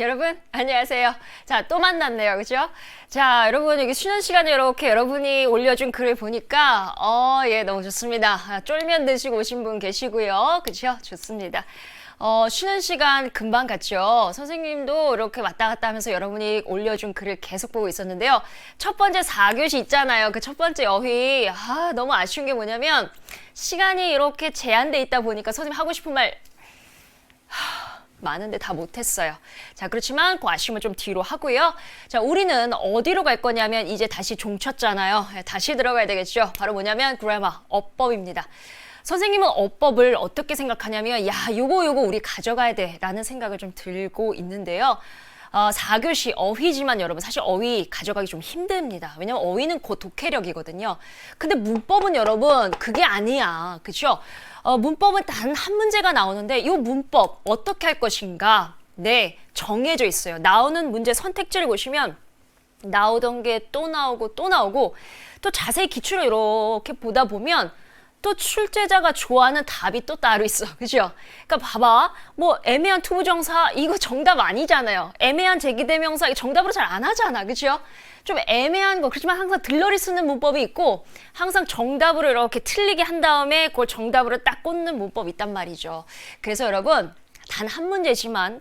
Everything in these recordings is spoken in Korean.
여러분 안녕하세요. 자, 또 만났네요. 그죠? 자, 여러분 여기 쉬는 시간에 이렇게 여러분이 올려준 글을 보니까 예, 너무 좋습니다. 쫄면 드시고 오신 분 계시고요. 그죠? 좋습니다. 쉬는 시간 금방 갔죠. 선생님도 이렇게 왔다 갔다 하면서 여러분이 올려준 글을 계속 보고 있었는데요. 첫 번째 4교시 있잖아요. 그 첫 번째 어휘. 너무 아쉬운 게 뭐냐면 시간이 이렇게 제한돼 있다 보니까 선생님 하고 싶은 말 많은데 다 못했어요. 자, 그렇지만 그 아쉬움은 좀 뒤로 하고요. 자, 우리는 어디로 갈 거냐면 이제 다시 종 쳤잖아요. 다시 들어가야 되겠죠. 바로 뭐냐면 grammar, 어법입니다. 선생님은 어법을 어떻게 생각하냐면 요거 우리 가져가야 돼 라는 생각을 좀 들고 있는데요. 4교시 어휘지만 여러분 사실 어휘 가져가기 좀 힘듭니다. 왜냐면 어휘는 곧 독해력이거든요. 근데 문법은 여러분 그게 아니야. 그렇죠? 문법은 단 한 문제가 나오는데 이 문법 어떻게 할 것인가? 네, 정해져 있어요. 나오는 문제 선택지를 보시면 나오던 게 또 나오고 또 자세히 기출을 이렇게 보다 보면 또 출제자가 좋아하는 답이 또 따로 있어. 그죠? 그러니까 봐봐. 뭐 애매한 투부정사 이거 정답 아니잖아요. 애매한 제기대명사 정답으로 잘 안 하잖아. 그죠? 좀 애매한 거 그렇지만 항상 들러리 쓰는 문법이 있고 항상 정답으로 이렇게 틀리게 한 다음에 그걸 정답으로 딱 꽂는 문법이 있단 말이죠. 그래서 여러분 단 한 문제지만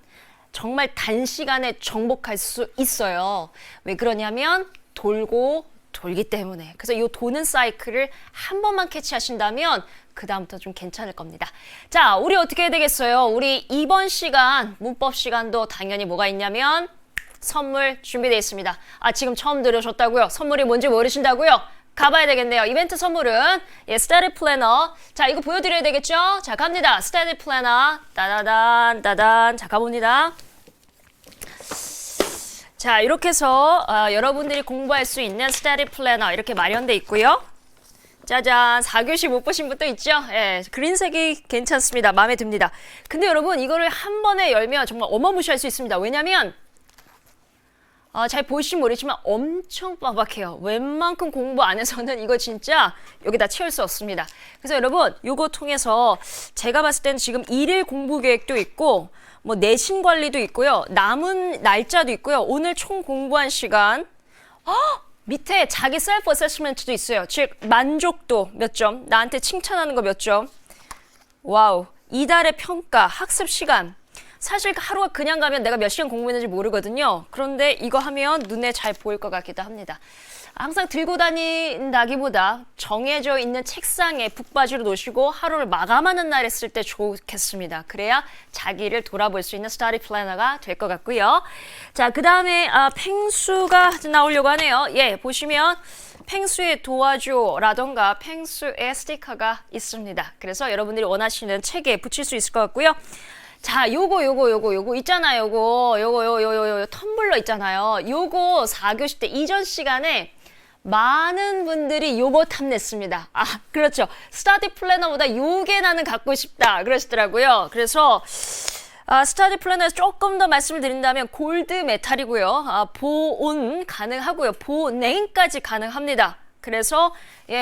정말 단시간에 정복할 수 있어요. 왜 그러냐면 돌기 때문에. 그래서 이 도는 사이클을 한 번만 캐치하신다면 그 다음부터 좀 괜찮을 겁니다. 자, 우리 어떻게 해야 되겠어요? 우리 이번 시간 문법 시간도 당연히 뭐가 있냐면 선물 준비되어 있습니다. 지금 처음 들으셨다고요? 선물이 뭔지 모르신다고요? 가봐야 되겠네요. 이벤트 선물은 스터디 플래너. 자, 이거 보여드려야 되겠죠? 자, 갑니다. 스터디 플래너. 따단. 자, 가봅니다. 자, 이렇게 해서 여러분들이 공부할 수 있는 스터디 플래너 이렇게 마련돼 있고요. 짜잔, 4교시 못 보신 분도 있죠? 예, 그린색이 괜찮습니다. 마음에 듭니다. 근데 여러분 이거를 한 번에 열면 정말 어마무시할 수 있습니다. 왜냐면 잘 보시면 모르지만 엄청 빡빡해요. 웬만큼 공부 안 해서는 이거 진짜 여기다 채울 수 없습니다. 그래서 여러분 이거 통해서 제가 봤을 때는 지금 일일 공부 계획도 있고 뭐 내신 관리도 있고요. 남은 날짜도 있고요. 오늘 총 공부한 시간 밑에 자기 셀프 어세스먼트도 있어요. 즉 만족도 몇 점, 나한테 칭찬하는 거 몇 점. 와우. 이달의 평가, 학습 시간. 사실 하루가 그냥 가면 내가 몇 시간 공부했는지 모르거든요. 그런데 이거 하면 눈에 잘 보일 것 같기도 합니다. 항상 들고 다닌다기보다 정해져 있는 책상에 북바지로 놓으시고 하루를 마감하는 날 했을 때 좋겠습니다. 그래야 자기를 돌아볼 수 있는 스터디 플래너가 될 것 같고요. 자, 그 다음에 펭수가 나오려고 하네요. 예, 보시면 펭수의 도와줘라던가 펭수의 스티커가 있습니다. 그래서 여러분들이 원하시는 책에 붙일 수 있을 것 같고요. 자, 요거 있잖아요. 요거 텀블러 있잖아요. 요거 4교시 때 이전 시간에 많은 분들이 요거 탐냈습니다. 그렇죠. 스터디 플래너보다 요게 나는 갖고 싶다 그러시더라고요. 그래서 스터디 플래너에서 조금 더 말씀을 드린다면 골드 메탈이고요. 보온 가능하고요. 보냉까지 가능합니다. 그래서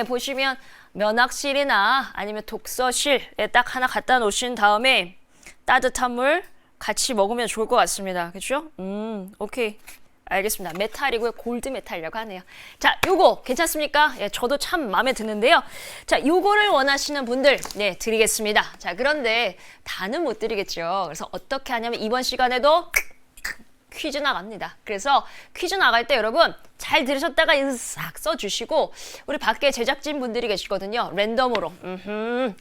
보시면 면학실이나 아니면 독서실에 딱 하나 갖다 놓으신 다음에 따뜻한 물 같이 먹으면 좋을 것 같습니다. 그렇죠? 오케이. 알겠습니다. 메탈이고요. 골드 메탈이라고 하네요. 자, 요거 괜찮습니까? 예, 저도 참 마음에 드는데요. 자, 요거를 원하시는 분들 드리겠습니다. 자, 그런데 다는 못 드리겠죠. 그래서 어떻게 하냐면 이번 시간에도 퀴즈 나갑니다. 그래서 퀴즈 나갈 때 여러분 잘 들으셨다가 싹 써주시고 우리 밖에 제작진 분들이 계시거든요. 랜덤으로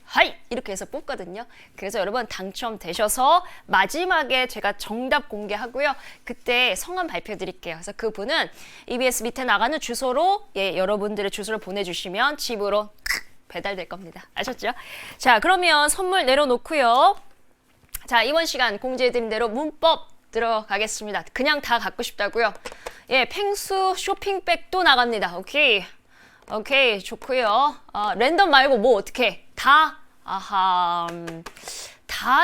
하이 이렇게 해서 뽑거든요. 그래서 여러분 당첨되셔서 마지막에 제가 정답 공개하고요. 그때 성함 발표 드릴게요. 그래서 그분은 EBS 밑에 나가는 주소로 여러분들의 주소를 보내주시면 집으로 배달될 겁니다. 아셨죠? 자, 그러면 선물 내려놓고요. 자, 이번 시간 공지해드린 대로 문법 들어가겠습니다. 그냥 다 갖고 싶다고요? 예, 펭수 쇼핑백도 나갑니다. 오케이, 좋고요. 랜덤 말고 뭐 어떻게 다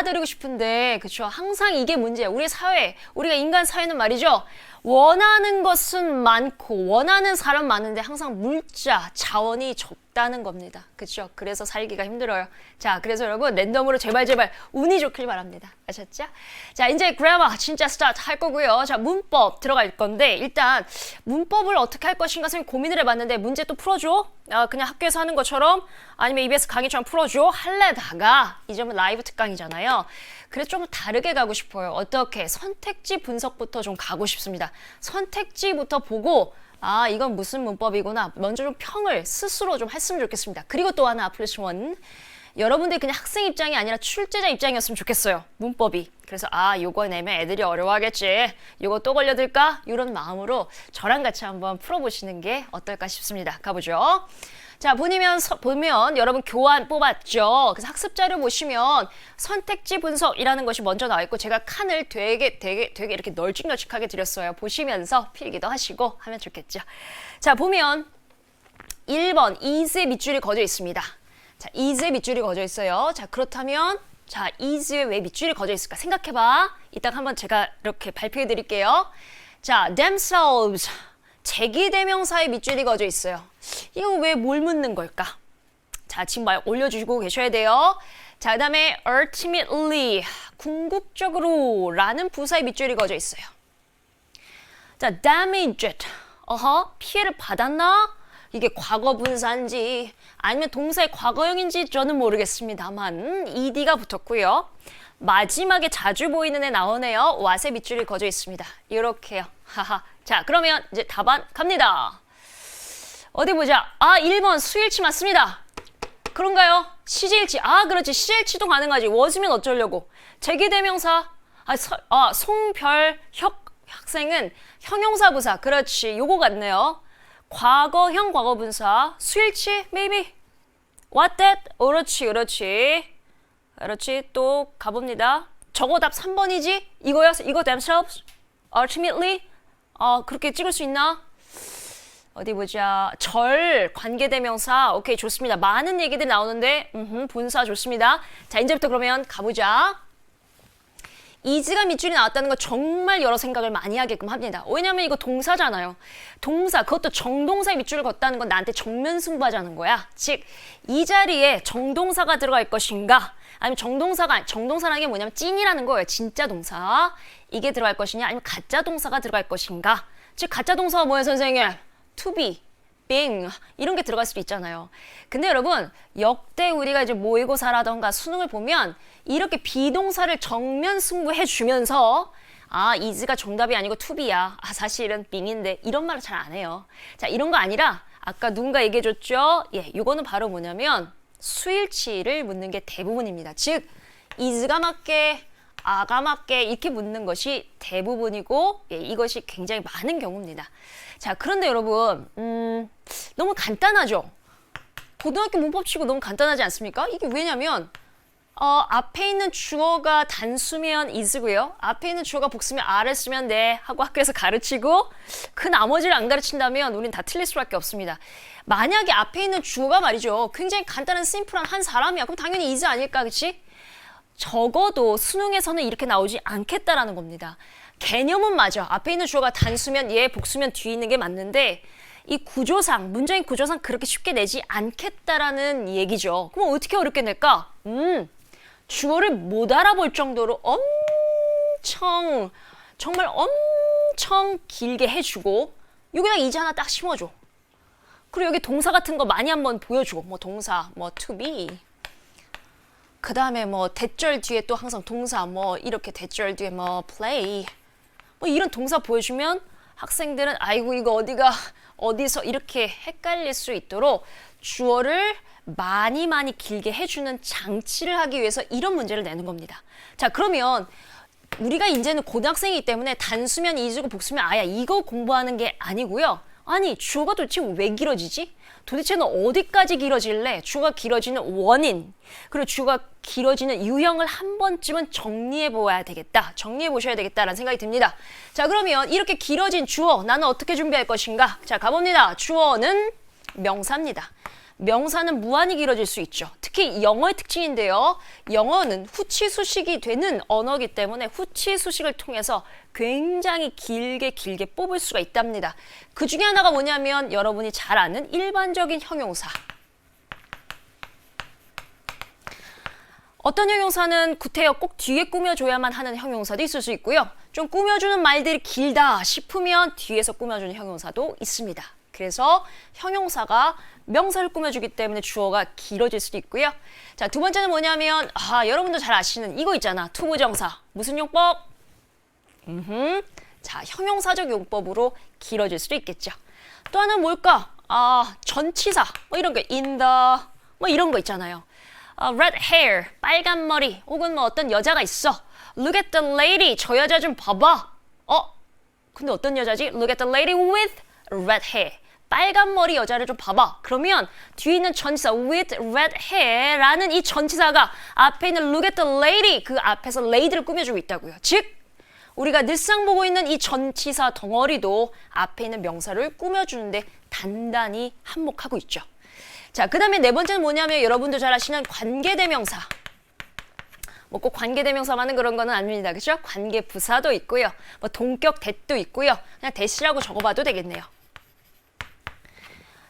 드리고 싶은데 그쵸? 항상 이게 문제예요. 우리 사회, 우리가 인간 사회는 말이죠. 원하는 것은 많고 원하는 사람 많은데 항상 물자, 자원이 적다는 겁니다. 그렇죠? 그래서 살기가 힘들어요. 자, 그래서 여러분 랜덤으로 제발 운이 좋길 바랍니다. 아셨죠? 자, 이제 그래머 진짜 스타트 할 거고요. 자, 문법 들어갈 건데 일단 문법을 어떻게 할 것인가 선생님 고민을 해봤는데 문제 또 풀어줘? 그냥 학교에서 하는 것처럼 아니면 EBS 강의처럼 풀어줘? 할래다가 이 점은 라이브 특강이잖아요. 그래서 좀 다르게 가고 싶어요. 어떻게? 선택지 분석부터 좀 가고 싶습니다. 선택지부터 보고 이건 무슨 문법이구나. 먼저 좀 평을 스스로 좀 했으면 좋겠습니다. 그리고 또 하나 플러스 원. 여러분들이 그냥 학생 입장이 아니라 출제자 입장이었으면 좋겠어요. 문법이. 그래서 요거 내면 애들이 어려워하겠지. 요거 또 걸려들까? 이런 마음으로 저랑 같이 한번 풀어보시는 게 어떨까 싶습니다. 가보죠. 자, 보면 여러분 교환 뽑았죠. 그래서 학습 자료 보시면 선택지 분석이라는 것이 먼저 나와 있고 제가 칸을 되게 이렇게 널찍널찍하게 드렸어요. 보시면서 필기도 하시고 하면 좋겠죠. 자, 보면 1번 is의 밑줄이 거져 있습니다. 자, is의 밑줄이 거져 있어요. 자, 그렇다면 자, is에 왜 밑줄이 거져 있을까? 생각해봐. 이따 한번 제가 이렇게 발표해 드릴게요. 자, themselves. 제기대명사의 밑줄이 거져 있어요. 이거 왜 뭘 묻는 걸까? 자, 지금 올려주시고 계셔야 돼요. 자, 그 다음에 ultimately, 궁극적으로 라는 부사의 밑줄이 거져 있어요. 자, damaged, 피해를 받았나? 이게 과거 분사인지 아니면 동사의 과거형인지 저는 모르겠습니다만 ed가 붙었고요. 마지막에 자주 보이는 애 나오네요. what의 밑줄이 거져 있습니다. 이렇게요. 하하. 자, 그러면 이제 답안 갑니다. 어디 보자. 1번 수일치 맞습니다. 그런가요? 시제일치. 그렇지. 시제일치도 가능하지. was면 어쩌려고. 제기대명사. 송별 학생은 형용사 부사. 그렇지. 요거 같네요. 과거형 과거분사. 수일치. maybe. what that. 그렇지. 또 가봅니다. 저거 답 3번이지? 이거요? 이거 themselves? ultimately? 그렇게 찍을 수 있나? 어디 보자. 절, 관계대명사. 오케이, 좋습니다. 많은 얘기들이 나오는데, 분사 좋습니다. 자, 이제부터 그러면 가보자. is가 밑줄이 나왔다는 거 정말 여러 생각을 많이 하게끔 합니다. 왜냐면 이거 동사잖아요. 동사, 그것도 정동사의 밑줄을 걷다는 건 나한테 정면 승부하자는 거야. 즉, 이 자리에 정동사가 들어갈 것인가? 아니면 정동사라는 게 뭐냐면 찐이라는 거예요. 진짜 동사. 이게 들어갈 것이냐? 아니면 가짜 동사가 들어갈 것인가? 즉, 가짜 동사가 뭐예요, 선생님? to be, being 이런 게 들어갈 수도 있잖아요. 근데 여러분 역대 우리가 이제 모의고사라던가 수능을 보면 이렇게 비동사를 정면 승부해 주면서 is가 정답이 아니고 to be야. 사실은 being인데 이런 말을 잘 안 해요. 자, 이런 거 아니라 아까 누군가 얘기해 줬죠? 이거는 바로 뭐냐면 수일치를 묻는 게 대부분입니다. 즉 is가 맞게 아가 맞게 이렇게 묻는 것이 대부분이고 이것이 굉장히 많은 경우입니다. 자, 그런데 여러분 너무 간단하죠? 고등학교 문법치고 너무 간단하지 않습니까? 이게 왜냐면 앞에 있는 주어가 단수면 is고요. 앞에 있는 주어가 복수면 are를 쓰면 돼 하고 학교에서 가르치고 그 나머지를 안 가르친다면 우린 다 틀릴 수밖에 없습니다. 만약에 앞에 있는 주어가 말이죠. 굉장히 간단한 심플한 한 사람이야. 그럼 당연히 is 아닐까, 그치? 적어도 수능에서는 이렇게 나오지 않겠다라는 겁니다. 개념은 맞아. 앞에 있는 주어가 단수면 얘, 복수면 뒤에 있는 게 맞는데 이 구조상, 문장의 구조상 그렇게 쉽게 내지 않겠다라는 얘기죠. 그럼 어떻게 어렵게 낼까? 주어를 못 알아볼 정도로 정말 엄청 길게 해주고 여기다 is 하나 딱 심어줘. 그리고 여기 동사 같은 거 많이 한번 보여주고 뭐 동사, 뭐 to be 그 다음에 뭐 대절 뒤에 또 항상 동사 뭐 이렇게 대절 뒤에 뭐 play 뭐 이런 동사 보여주면 학생들은 아이고 이거 어디서 이렇게 헷갈릴 수 있도록 주어를 많이 길게 해주는 장치를 하기 위해서 이런 문제를 내는 겁니다. 자, 그러면 우리가 이제는 고등학생이기 때문에 단수면 is고 복수면 a야 이거 공부하는 게 아니고요. 아니 주어가 도대체 왜 길어지지? 도대체는 어디까지 길어질래? 주어가 길어지는 원인 그리고 주어가 길어지는 유형을 한 번쯤은 정리해 보아야 되겠다. 정리해 보셔야 되겠다라는 생각이 듭니다. 자, 그러면 이렇게 길어진 주어 나는 어떻게 준비할 것인가? 자, 가봅니다. 주어는 명사입니다. 명사는 무한히 길어질 수 있죠. 특히 영어의 특징인데요. 영어는 후치수식이 되는 언어이기 때문에 후치수식을 통해서 굉장히 길게 뽑을 수가 있답니다. 그 중에 하나가 뭐냐면 여러분이 잘 아는 일반적인 형용사. 어떤 형용사는 구태여 꼭 뒤에 꾸며줘야만 하는 형용사도 있을 수 있고요. 좀 꾸며주는 말들이 길다 싶으면 뒤에서 꾸며주는 형용사도 있습니다. 그래서 형용사가 명사를 꾸며주기 때문에 주어가 길어질 수도 있고요. 자, 두 번째는 뭐냐면 여러분도 잘 아시는 이거 있잖아. 투부정사. 무슨 용법? 자, 형용사적 용법으로 길어질 수도 있겠죠. 또 하나는 뭘까? 전치사. 뭐 이런 거 in the 뭐 이런 거 있잖아요. red hair, 빨간 머리, 혹은 뭐 어떤 여자가 있어. Look at the lady, 저 여자 좀 봐봐. 근데 어떤 여자지? Look at the lady with red hair. 빨간 머리 여자를 좀 봐봐. 그러면 뒤에 있는 전치사 with red hair라는 이 전치사가 앞에 있는 look at the lady 그 앞에서 lady를 꾸며주고 있다고요. 즉, 우리가 늘상 보고 있는 이 전치사 덩어리도 앞에 있는 명사를 꾸며주는데 단단히 한몫하고 있죠. 자, 그 다음에 네 번째는 뭐냐면 여러분도 잘 아시는 관계대명사. 뭐 꼭 관계대명사만은 그런 거는 아닙니다. 그렇죠? 관계부사도 있고요. 뭐 동격 대도 있고요. 그냥 대시라고 적어봐도 되겠네요.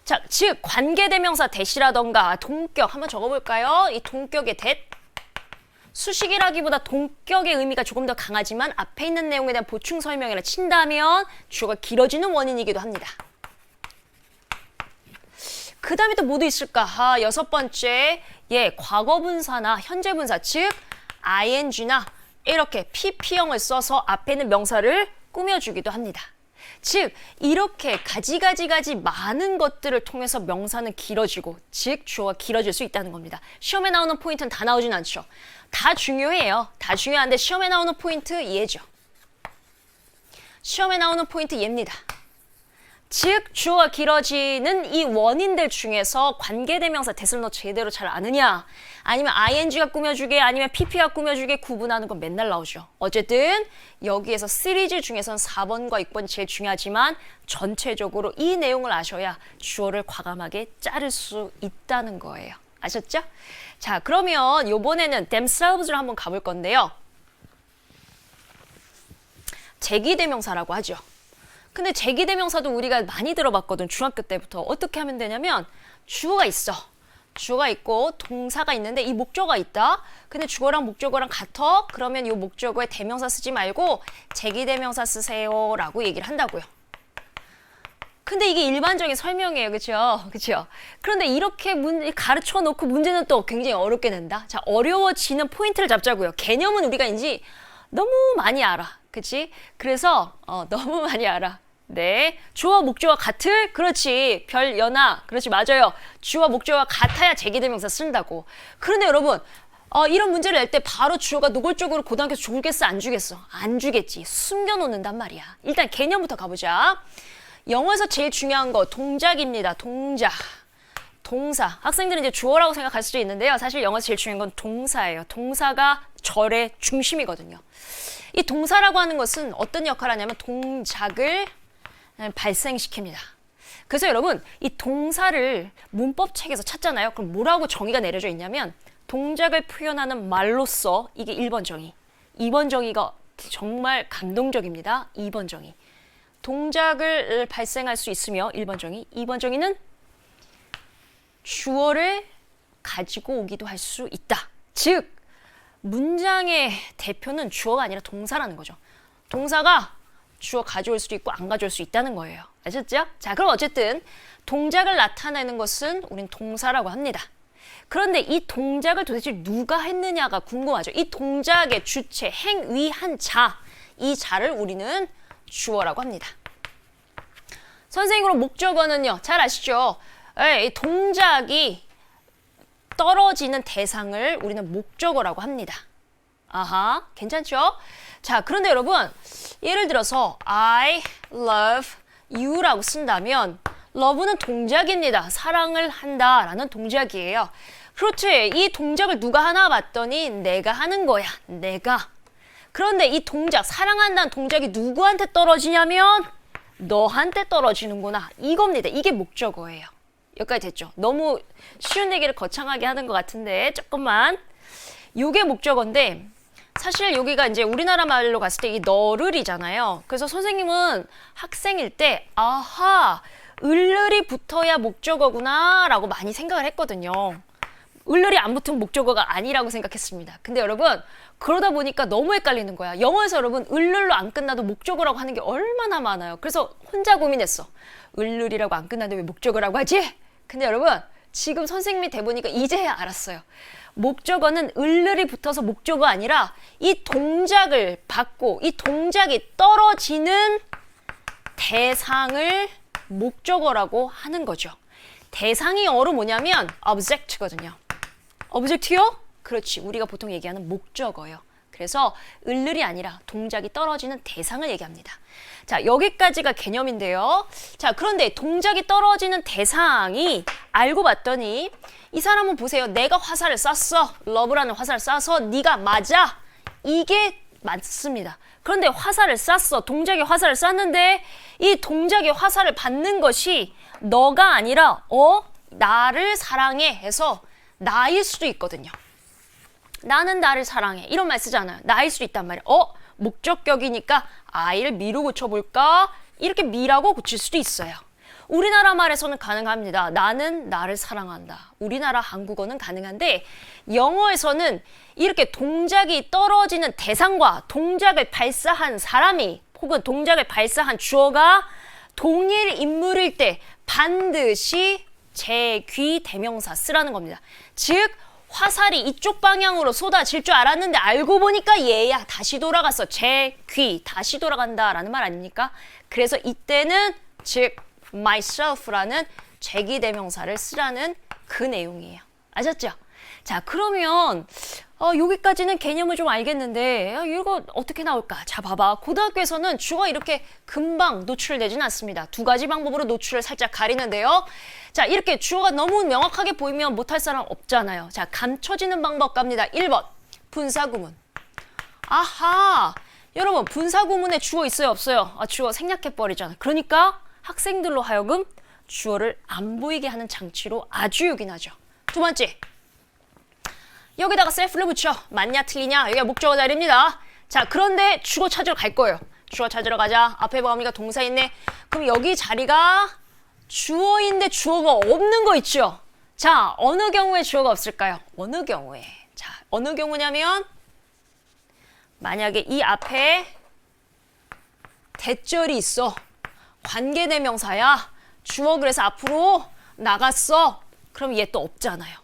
자, 즉 관계대명사 대시라던가 동격 한번 적어볼까요? 이 동격의 대. 수식이라기보다 동격의 의미가 조금 더 강하지만 앞에 있는 내용에 대한 보충 설명이라 친다면 주어가 길어지는 원인이기도 합니다. 그 다음에 또 뭐도 있을까? 여섯 번째, 과거분사나 현재분사, 즉 ing나 이렇게 pp형을 써서 앞에 있는 명사를 꾸며주기도 합니다. 즉 이렇게 가지 많은 것들을 통해서 명사는 길어지고, 즉 주어가 길어질 수 있다는 겁니다. 시험에 나오는 포인트는 다 나오진 않죠. 다 중요해요. 다 중요한데 시험에 나오는 포인트 얘죠. 시험에 나오는 포인트 얘입니다. 즉 주어가 길어지는 이 원인들 중에서 관계대명사 대를 너 제대로 잘 아느냐, 아니면 ing가 꾸며주게, 아니면 pp가 꾸며주게 구분하는 건 맨날 나오죠. 어쨌든 여기에서 시리즈 중에선 4번과 6번이 제일 중요하지만 전체적으로 이 내용을 아셔야 주어를 과감하게 자를 수 있다는 거예요. 아셨죠? 자, 그러면 이번에는 themselves를 한번 가볼 건데요. 제기대명사라고 하죠. 근데 제기대명사도 우리가 많이 들어봤거든. 중학교 때부터. 어떻게 하면 되냐면 주어가 있어. 주어가 있고 동사가 있는데 이 목적어가 있다. 근데 주어랑 목적어랑 같아. 그러면 이 목적어에 대명사 쓰지 말고 제기대명사 쓰세요 라고 얘기를 한다고요. 근데 이게 일반적인 설명이에요. 그렇죠? 그렇죠? 그런데 이렇게 가르쳐 놓고 문제는 또 굉장히 어렵게 낸다. 자, 어려워지는 포인트를 잡자고요. 개념은 우리가 이제 너무 많이 알아. 그치? 그래서 너무 많이 알아. 네, 주어 목적어가 같을? 그렇지. 별 연하. 그렇지, 맞아요. 주어 목적어가 같아야 제기대명사 쓴다고. 그런데 여러분 이런 문제를 낼 때 바로 주어가 노골적으로 고등학교에서 주겠어 안 주겠어? 안 주겠지. 숨겨놓는단 말이야. 일단 개념부터 가보자. 영어에서 제일 중요한 거 동작입니다. 동작. 동사. 학생들은 이제 주어라고 생각할 수도 있는데요. 사실 영어에서 제일 중요한 건 동사예요. 동사가 절의 중심이거든요. 이 동사라고 하는 것은 어떤 역할을 하냐면 동작을 발생시킵니다. 그래서 여러분 이 동사를 문법책에서 찾잖아요. 그럼 뭐라고 정의가 내려져 있냐면 동작을 표현하는 말로써 이게 1번 정의. 2번 정의가 정말 감동적입니다. 2번 정의. 동작을 발생할 수 있으며 1번 정의. 2번 정의는 주어를 가지고 오기도 할 수 있다. 즉 문장의 대표는 주어가 아니라 동사라는 거죠. 동사가 주어 가져올 수도 있고 안 가져올 수 있다는 거예요. 아셨죠? 자, 그럼 어쨌든 동작을 나타내는 것은 우린 동사라고 합니다. 그런데 이 동작을 도대체 누가 했느냐가 궁금하죠. 이 동작의 주체, 행위한 자, 이 자를 우리는 주어라고 합니다. 선생님, 그럼 목적어는요? 잘 아시죠? 이 동작이 떨어지는 대상을 우리는 목적어라고 합니다. 아하, 괜찮죠? 자, 그런데 여러분, 예를 들어서 I love you라고 쓴다면 love는 동작입니다. 사랑을 한다라는 동작이에요. 그렇지, 이 동작을 누가 하나 봤더니 내가 하는 거야. 내가. 그런데 이 동작, 사랑한다는 동작이 누구한테 떨어지냐면 너한테 떨어지는구나. 이겁니다. 이게 목적어예요. 여기까지 됐죠. 너무 쉬운 얘기를 거창하게 하는 것 같은데 조금만. 요게 목적어인데 사실 여기가 이제 우리나라 말로 갔을 때 이 너를이잖아요. 그래서 선생님은 학생일 때 아하 을을이 붙어야 목적어구나 라고 많이 생각을 했거든요. 을을이 안 붙으면 목적어가 아니라고 생각했습니다. 근데 여러분 그러다 보니까 너무 헷갈리는 거야. 영어에서 여러분 을을로 안 끝나도 목적어라고 하는 게 얼마나 많아요. 그래서 혼자 고민했어. 을을이라고 안 끝나도 왜 목적어라고 하지? 근데 여러분 지금 선생님이 돼보니까 이제야 알았어요. 목적어는 을을이 붙어서 목적어가 아니라 이 동작을 받고 이 동작이 떨어지는 대상을 목적어라고 하는 거죠. 대상이 영어로 뭐냐면 object거든요. object요? 그렇지. 우리가 보통 얘기하는 목적어요. 그래서 을을이 아니라 동작이 떨어지는 대상을 얘기합니다. 자, 여기까지가 개념인데요. 자, 그런데 동작이 떨어지는 대상이 알고 봤더니 이 사람은 보세요. 내가 화살을 쐈어. 러브라는 화살을 쏴서 네가 맞아. 이게 맞습니다. 그런데 화살을 쐈어. 동작의 화살을 쐈는데 이 동작의 화살을 받는 것이 너가 아니라 나를 사랑해 해서 나일 수도 있거든요. 나는 나를 사랑해. 이런 말 쓰잖아요. 나일 수도 있단 말이에요. 목적격이니까 I를 미로 고쳐볼까? 이렇게 미라고 고칠 수도 있어요. 우리나라 말에서는 가능합니다. 나는 나를 사랑한다. 우리나라 한국어는 가능한데 영어에서는 이렇게 동작이 떨어지는 대상과 동작을 발사한 사람이 혹은 동작을 발사한 주어가 동일 인물일 때 반드시 제귀 대명사 쓰라는 겁니다. 즉 화살이 이쪽 방향으로 쏟아질 줄 알았는데 알고 보니까 얘야 다시 돌아갔어. 제귀 다시 돌아간다라는 말 아닙니까? 그래서 이때는 즉 myself라는 제귀 대명사를 쓰라는 그 내용이에요. 아셨죠? 자, 그러면 여기까지는 개념을 좀 알겠는데 이거 어떻게 나올까? 자, 봐봐. 고등학교에서는 주어가 이렇게 금방 노출되지는 않습니다. 두 가지 방법으로 노출을 살짝 가리는데요. 자, 이렇게 주어가 너무 명확하게 보이면 못할 사람 없잖아요. 자, 감춰지는 방법 갑니다. 1번 분사구문. 아하, 여러분 분사구문에 주어 있어요 없어요? 주어 생략해버리잖아. 그러니까 학생들로 하여금 주어를 안 보이게 하는 장치로 아주 요긴하죠. 두 번째, 여기다가 self를 붙여. 맞냐 틀리냐 여기가 목적어 자리입니다. 자, 그런데 주어 찾으러 갈 거예요. 주어 찾으러 가자. 앞에 보니까 동사 있네. 그럼 여기 자리가 주어인데 주어가 없는 거 있죠? 자, 어느 경우에 주어가 없을까요? 어느 경우에? 자, 어느 경우냐면 만약에 이 앞에 대절이 있어. 관계대명사야. 주어 그래서 앞으로 나갔어. 그럼 얘 또 없잖아요.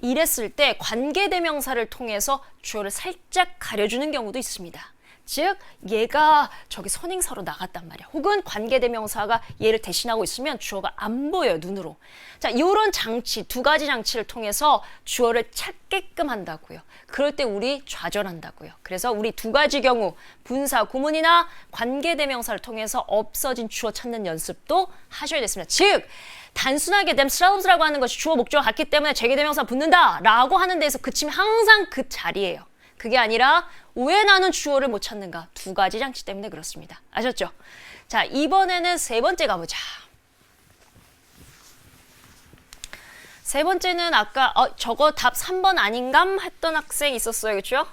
이랬을 때 관계대명사를 통해서 주어를 살짝 가려주는 경우도 있습니다. 즉 얘가 저기 선행사로 나갔단 말이야. 혹은 관계대명사가 얘를 대신하고 있으면 주어가 안 보여요. 눈으로. 자, 이런 장치, 두 가지 장치를 통해서 주어를 찾게끔 한다고요. 그럴 때 우리 좌절한다고요. 그래서 우리 두 가지 경우 분사, 구문이나 관계대명사를 통해서 없어진 주어 찾는 연습도 하셔야 됐습니다. 즉 단순하게 themselves라고 하는 것이 주어 목적어 같기 때문에 제기대명사 붙는다 라고 하는 데에서 그치면 항상 그 자리예요. 그게 아니라 왜 나는 주어를 못 찾는가? 두 가지 장치 때문에 그렇습니다. 아셨죠? 자, 이번에는 세 번째 가보자. 세 번째는 아까 저거 답 3번 아닌감 했던 학생 있었어요. 그렇죠?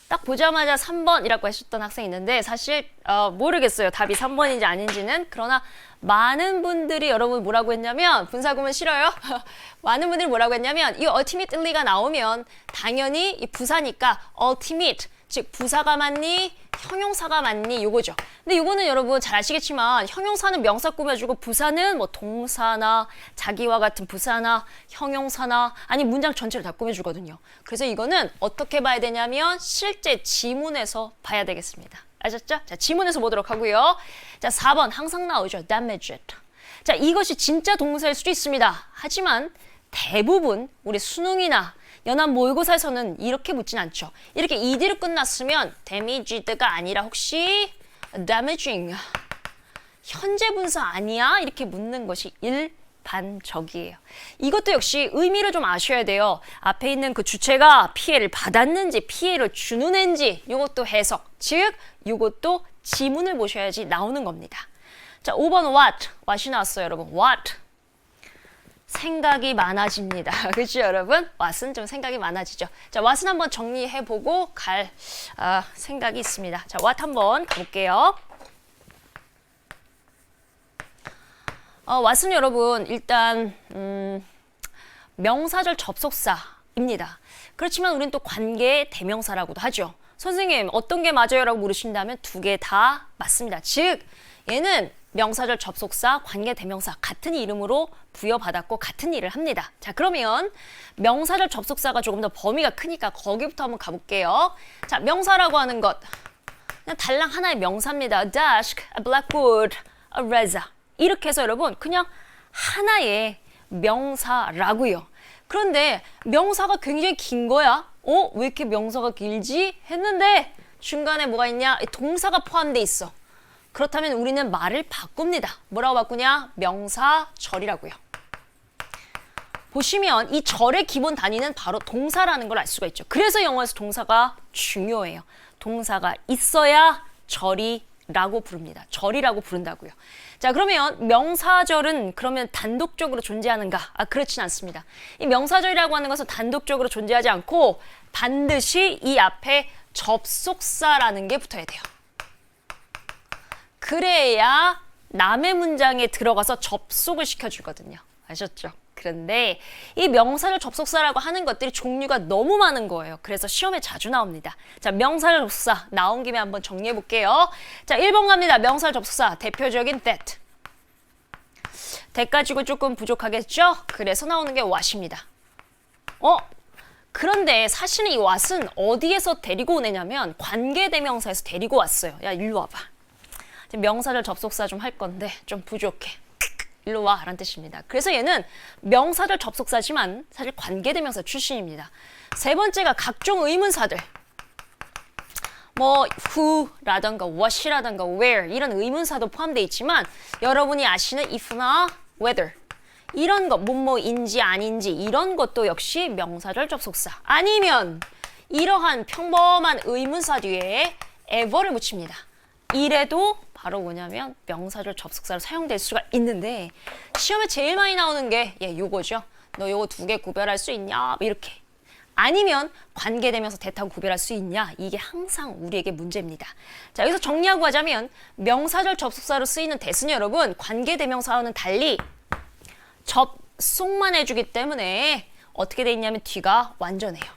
딱 보자마자 3번이라고 하셨던 학생이 있는데 사실 모르겠어요. 답이 3번인지 아닌지는. 그러나 많은 분들이 여러분 뭐라고 했냐면 분사구문 싫어요? 많은 분들이 뭐라고 했냐면 이 ultimately가 나오면 당연히 이 부사니까 ultimate 즉 부사가 맞니? 형용사가 맞니? 요거죠. 근데 요거는 여러분 잘 아시겠지만 형용사는 명사 꾸며주고 부사는 뭐 동사나 자기와 같은 부사나 형용사나 아니 문장 전체를 다 꾸며주거든요. 그래서 이거는 어떻게 봐야 되냐면 실제 지문에서 봐야 되겠습니다. 아셨죠? 자, 지문에서 보도록 하고요. 자, 4번 항상 나오죠. damaged. 자, 이것이 진짜 동사일 수도 있습니다. 하지만 대부분 우리 수능이나 연합 모의고사에서는 이렇게 묻진 않죠. 이렇게 ed로 끝났으면 damaged가 아니라 혹시 damaging 현재 분사 아니야? 이렇게 묻는 것이 일반적이에요. 이것도 역시 의미를 좀 아셔야 돼요. 앞에 있는 그 주체가 피해를 받았는지 피해를 주는 앤지 이것도 해석, 즉 이것도 지문을 보셔야지 나오는 겁니다. 자, 5번 what이 나왔어요, 여러분. what. 생각이 많아집니다. 그렇죠, 여러분? what은 좀 생각이 많아지죠. 자, what은 한번 정리해보고 갈 생각이 있습니다. 자, what 한번 가볼게요. what은 여러분 일단 명사절 접속사입니다. 그렇지만 우린 또 관계 대명사라고도 하죠. 선생님 어떤 게 맞아요? 라고 물으신다면 두 개 다 맞습니다. 즉 얘는 명사절 접속사, 관계 대명사 같은 이름으로 부여받았고 같은 일을 합니다. 자, 그러면 명사절 접속사가 조금 더 범위가 크니까 거기부터 한번 가볼게요. 자, 명사라고 하는 것 그냥 달랑 하나의 명사입니다. A desk, a blackboard, a razor 이렇게 해서 여러분 그냥 하나의 명사라고요. 그런데 명사가 굉장히 긴 거야. 왜 이렇게 명사가 길지? 했는데 중간에 뭐가 있냐? 동사가 포함돼 있어. 그렇다면 우리는 말을 바꿉니다. 뭐라고 바꾸냐? 명사절이라고요. 보시면 이 절의 기본 단위는 바로 동사라는 걸 알 수가 있죠. 그래서 영어에서 동사가 중요해요. 동사가 있어야 절이라고 부릅니다. 절이라고 부른다고요. 자, 그러면 명사절은 그러면 단독적으로 존재하는가? 그렇진 않습니다. 이 명사절이라고 하는 것은 단독적으로 존재하지 않고 반드시 이 앞에 접속사라는 게 붙어야 돼요. 그래야 남의 문장에 들어가서 접속을 시켜주거든요. 아셨죠? 그런데 이 명사절 접속사라고 하는 것들이 종류가 너무 많은 거예요. 그래서 시험에 자주 나옵니다. 자, 명사절 접속사 나온 김에 한번 정리해 볼게요. 자, 1번 갑니다. 명사절 접속사 대표적인 that. that 가지고 조금 부족하겠죠? 그래서 나오는 게 what입니다. 그런데 사실은 이 what은 어디에서 데리고 오냐면 관계대명사에서 데리고 왔어요. 야, 일로 와봐. 명사절 접속사 좀 할 건데 좀 부족해. 일로 와 라는 뜻입니다. 그래서 얘는 명사절 접속사지만 사실 관계대명사 출신입니다. 세 번째가 각종 의문사들. 뭐 who라던가 what이라던가 where 이런 의문사도 포함되어 있지만 여러분이 아시는 if나 whether 이런 것 뭐뭐인지 아닌지 이런 것도 역시 명사절 접속사. 아니면 이러한 평범한 의문사 뒤에 ever를 붙입니다. 이래도 바로 뭐냐면 명사절 접속사로 사용될 수가 있는데 시험에 제일 많이 나오는 게 요거죠. 너 요거 두 개 구별할 수 있냐? 이렇게. 아니면 관계되면서 대타고 구별할 수 있냐? 이게 항상 우리에게 문제입니다. 자, 여기서 정리하고 하자면 명사절 접속사로 쓰이는 대신 여러분 관계대명사와는 달리 접속만 해주기 때문에 어떻게 돼 있냐면 뒤가 완전해요.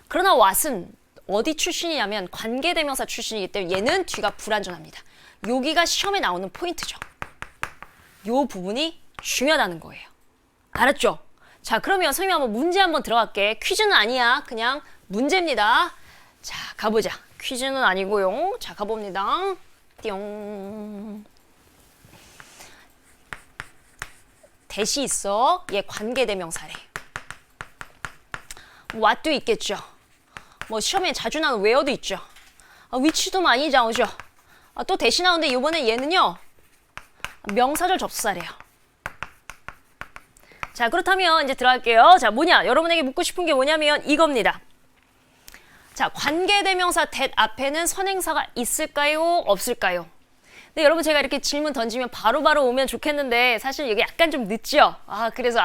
그러나 what은 어디 출신이냐면 관계대명사 출신이기 때문에 얘는 뒤가 불완전합니다. 여기가 시험에 나오는 포인트죠. 요 부분이 중요하다는 거예요. 알았죠? 자, 그러면 선생님 한번 문제 한번 들어갈게. 퀴즈는 아니야. 그냥 문제입니다. 자, 가보자. 퀴즈는 아니고요. 자, 가봅니다. 띠용. 대시 있어. 얘 관계대명사래. what도 있겠죠. 뭐 시험에 자주 나오는 where도 있죠. which도 많이 나오죠. 또 대신 나오는데 이번에 얘는요. 명사절 접속사래요. 자, 그렇다면 이제 들어갈게요. 자, 뭐냐? 여러분에게 묻고 싶은 게 뭐냐면 이겁니다. 자, 관계대명사 that 앞에는 선행사가 있을까요? 없을까요? 근데 여러분 제가 이렇게 질문 던지면 바로바로 오면 좋겠는데 사실 이게 약간 좀 늦죠? 그래서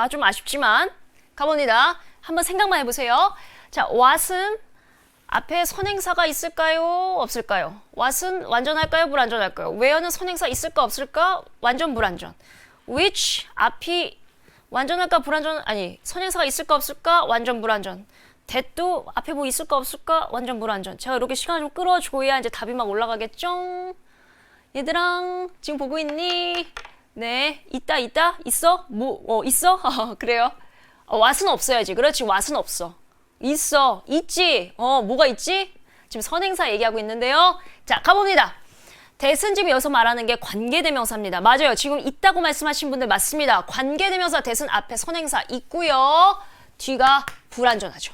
좀 아쉽지만 가봅니다. 한번 생각만 해보세요. 자, what은 앞에 선행사가 있을까요? 없을까요? what은 완전할까요? 불완전할까요? where는 선행사 있을까? 없을까? 완전 불완전. which 앞이 완전할까? 불완전? 아니, 선행사가 있을까? 없을까? 완전 불완전. that도 앞에 뭐 있을까? 없을까? 완전 불완전. 제가 이렇게 시간을 좀 끌어줘야 이제 답이 막 올라가겠죠? 얘들아, 지금 보고 있니? 네, 있다? 있어? 있어? 그래요. what은 없어야지. 그렇지, what은 없어. 있어. 있지. 뭐가 있지? 지금 선행사 얘기하고 있는데요. 자, 가봅니다. that은 지금 여기서 말하는 게 관계대명사입니다. 맞아요. 지금 있다고 말씀하신 분들 맞습니다. 관계대명사 that은 앞에 선행사 있고요. 뒤가 불완전하죠.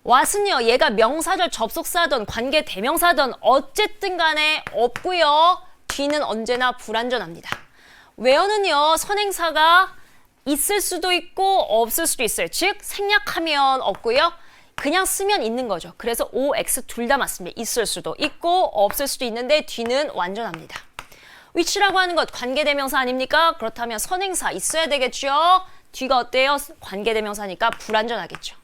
what은요. 얘가 명사절 접속사든 관계대명사든 어쨌든 간에 없고요. 뒤는 언제나 불완전합니다. where는요. 선행사가 있을 수도 있고 없을 수도 있어요. 즉 생략하면 없고요. 그냥 쓰면 있는 거죠. 그래서 O, X 둘 다 맞습니다. 있을 수도 있고 없을 수도 있는데 뒤는 완전합니다. which라고 하는 것 관계대명사 아닙니까? 그렇다면 선행사 있어야 되겠죠? 뒤가 어때요? 관계대명사니까 불완전하겠죠.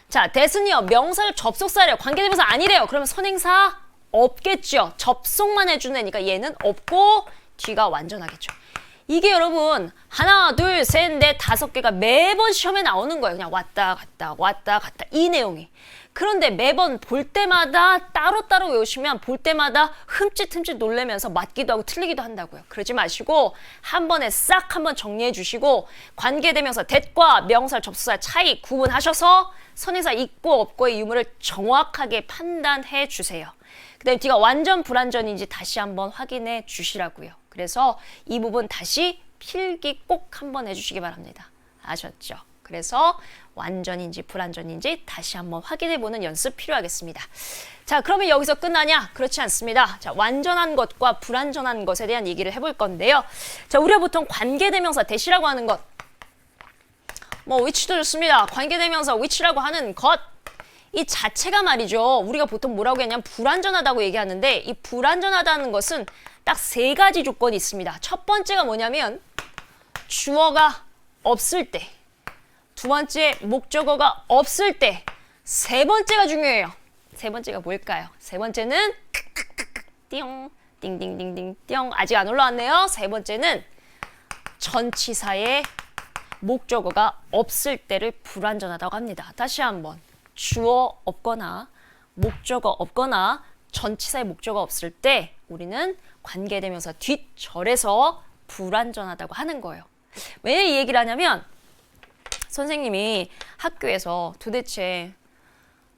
자, that은요. 명사를 접속사래요. 관계대명사 아니래요. 그러면 선행사 없겠죠. 접속만 해주는 애니까 얘는 없고 뒤가 완전하겠죠. 이게 여러분 하나, 둘, 셋, 넷, 5개가 매번 시험에 나오는 거예요. 그냥 왔다 갔다 이 내용이. 그런데 매번 볼 때마다 따로따로 외우시면 볼 때마다 흠칫흠칫 놀래면서 맞기도 하고 틀리기도 한다고요. 그러지 마시고 한 번에 싹 한번 정리해 주시고 관계대명사 that과 명사 접속사 차이 구분하셔서 선행사 있고 없고의 유무를 정확하게 판단해 주세요. 그 다음에 뒤가 완전 불완전인지 다시 한번 확인해 주시라고요. 그래서 이 부분 다시 필기 꼭 한번 해주시기 바랍니다. 아셨죠? 그래서 완전인지 불완전인지 다시 한번 확인해보는 연습 필요하겠습니다. 자, 그러면 여기서 끝나냐? 그렇지 않습니다. 자, 완전한 것과 불완전한 것에 대한 얘기를 해볼 건데요. 자, 우리가 보통 관계대명사 that이라고 하는 것, 뭐 which도 좋습니다. 관계대명사 which라고 하는 것, 이 자체가 말이죠. 우리가 보통 뭐라고 했냐면 불완전하다고 얘기하는데 이 불완전하다는 것은 딱 3가지 조건이 있습니다. 첫 번째가 뭐냐면 주어가 없을 때, 두 번째 목적어가 없을 때, 세 번째가 중요해요. 세 번째가 뭘까요? 세 번째는 띵, 띵띵띵띵 띵. 아직 안 올라왔네요. 세 번째는 전치사의 목적어가 없을 때를 불완전하다고 합니다. 다시 한번. 주어 없거나 목적어 없거나 전치사의 목적어 없을 때 우리는 관계대명사 뒷절에서 불완전하다고 하는 거예요. 왜 이 얘기를 하냐면 선생님이 학교에서 도대체